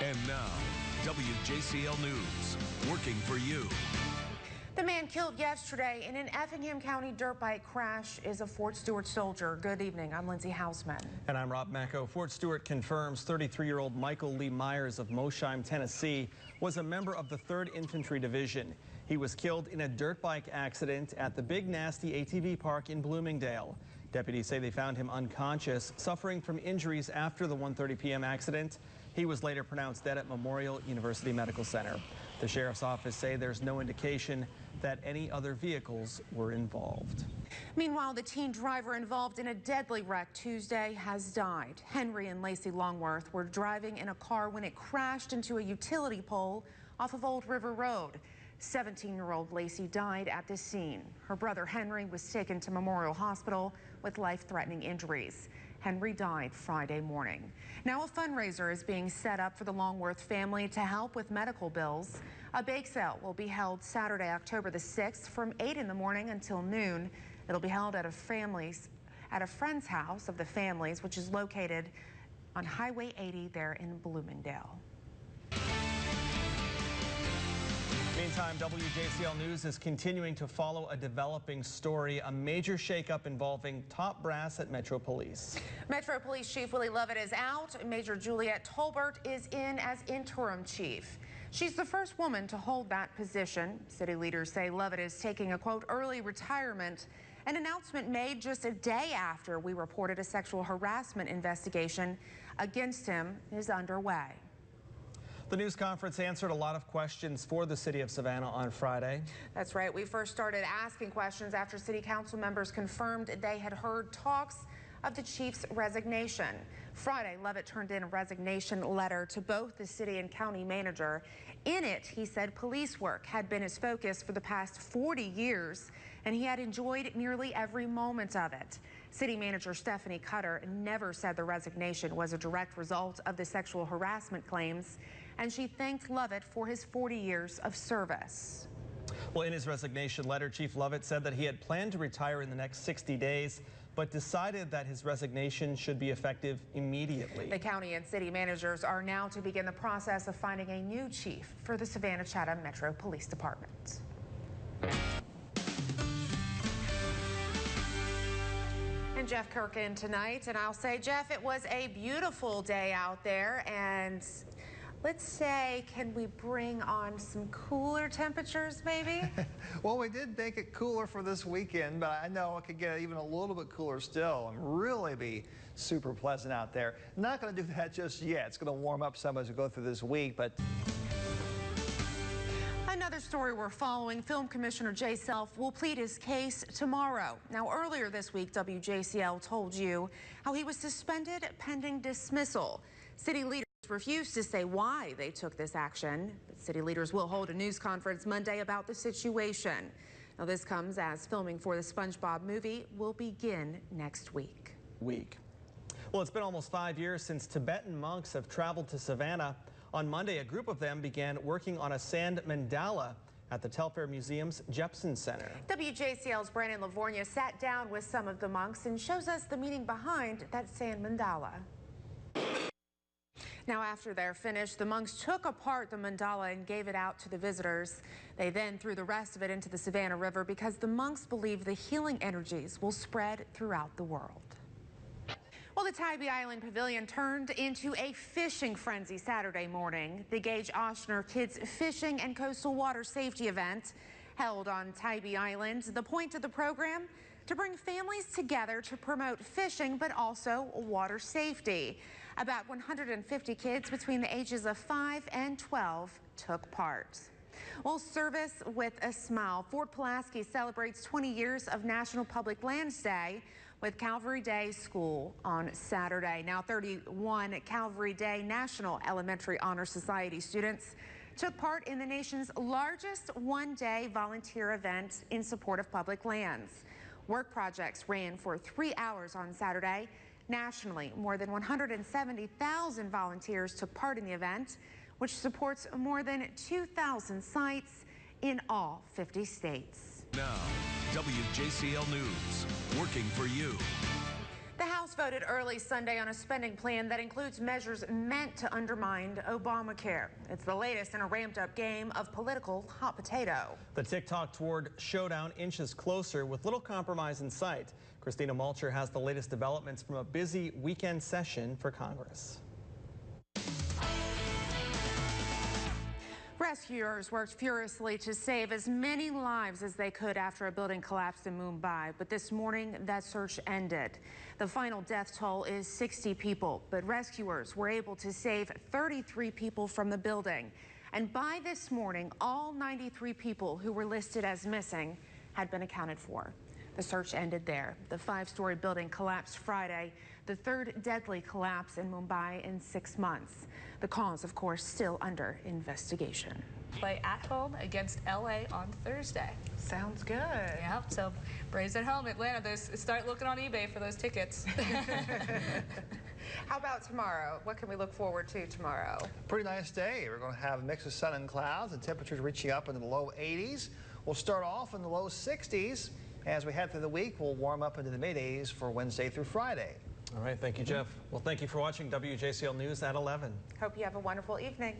And now, WJCL News, working for you. The man killed yesterday in an Effingham County dirt bike crash is a Fort Stewart soldier. Good evening. I'm Lindsay Hausman. And I'm Rob Macko. Fort Stewart confirms 33-year-old Michael Lee Myers of Mosheim, Tennessee, was a member of the 3rd Infantry Division. He was killed in a dirt bike accident at the Big Nasty ATV Park in Bloomingdale. Deputies say they found him unconscious, suffering from injuries after the 1:30 p.m. accident. He was later pronounced dead at Memorial University Medical Center. The sheriff's office say there's no indication that any other vehicles were involved. Meanwhile, the teen driver involved in a deadly wreck Tuesday has died. Henry and Lacey Longworth were driving in a car when it crashed into a utility pole off of Old River Road. 17-year-old Lacey died at the scene. Her brother Henry was taken to Memorial Hospital with life-threatening injuries. Henry died Friday morning. Now a fundraiser is being set up for the Longworth family to help with medical bills. A bake sale will be held Saturday, October the 6th from 8 in the morning until noon. It'll be held at a friend's house of the families, which is located on Highway 80 there in Bloomingdale. Meantime, WJCL News is continuing to follow a developing story, a major shakeup involving top brass at Metro Police. Metro Police Chief Willie Lovett is out. Major Juliette Tolbert is in as interim chief. She's the first woman to hold that position. City leaders say Lovett is taking a, quote, early retirement. An announcement made just a day after we reported a sexual harassment investigation against him is underway. The news conference answered a lot of questions for the city of Savannah on Friday. That's right. We first started asking questions after city council members confirmed they had heard talks of the chief's resignation. Friday, Lovett turned in a resignation letter to both the city and county manager. In it, he said police work had been his focus for the past 40 years, and he had enjoyed nearly every moment of it. City manager Stephanie Cutter never said the resignation was a direct result of the sexual harassment claims, and she thanked Lovett for his 40 years of service. Well, in his resignation letter, Chief Lovett said that he had planned to retire in the next 60 days, but decided that his resignation should be effective immediately. The county and city managers are now to begin the process of finding a new chief for the Savannah-Chatham Metro Police Department. And Jeff Kirk in tonight, and I'll say, Jeff, it was a beautiful day out there, and let's say, can we bring on some cooler temperatures, maybe? Well, we did make it cooler for this weekend, but I know it could get even a little bit cooler still and really be super pleasant out there. Not going to do that just yet. It's going to warm up some as we go through this week, but... Another story we're following, Film Commissioner Jay Self will plead his case tomorrow. Now, earlier this week, WJCL told you how he was suspended pending dismissal. City leaders refused to say why they took this action. But city leaders will hold a news conference Monday about the situation. Now, this comes as filming for the SpongeBob movie will begin next week. Well, it's been almost 5 years since Tibetan monks have traveled to Savannah. On Monday, a group of them began working on a sand mandala at the Telfair Museum's Jepson Center. WJCL's Brandon Lavornia sat down with some of the monks and shows us the meaning behind that sand mandala. Now, after they're finished, the monks took apart the mandala and gave it out to the visitors. They then threw the rest of it into the Savannah River because the monks believe the healing energies will spread throughout the world. Well, the Tybee Island Pavilion turned into a fishing frenzy Saturday morning. The Gage Oshner Kids Fishing and Coastal Water Safety event held on Tybee Island. The point of the program, to bring families together to promote fishing, but also water safety. About 150 kids between the ages of 5 and 12 took part. Well, service with a smile. Fort Pulaski celebrates 20 years of National Public Lands Day with Calvary Day School on Saturday. Now, 31 Calvary Day National Elementary Honor Society students took part in the nation's largest one-day volunteer event in support of public lands. Work projects ran for 3 hours on Saturday. Nationally, more than 170,000 volunteers took part in the event, which supports more than 2,000 sites in all 50 states. Now, WJCL News, working for you. The House voted early Sunday on a spending plan that includes measures meant to undermine Obamacare. It's the latest in a ramped-up game of political hot potato. The tick-tock toward showdown inches closer with little compromise in sight. Christina Malcher has the latest developments from a busy weekend session for Congress. Rescuers worked furiously to save as many lives as they could after a building collapsed in Mumbai. But this morning, that search ended. The final death toll is 60 people, but rescuers were able to save 33 people from the building. And by this morning, all 93 people who were listed as missing had been accounted for. The search ended there. The 5-story building collapsed Friday, the third deadly collapse in Mumbai in 6 months. The cause, of course, still under investigation. Play at home against LA on Thursday. Sounds good. Yep, so Braves at home, Atlanta, start looking on eBay for those tickets. How about tomorrow? What can we look forward to tomorrow? Pretty nice day. We're going to have a mix of sun and clouds and temperatures reaching up into the low 80s. We'll start off in the low 60s. As we head through the week, we'll warm up into the mid-80s for Wednesday through Friday. All right, thank you, Jeff. Well, thank you for watching WJCL News at 11. Hope you have a wonderful evening.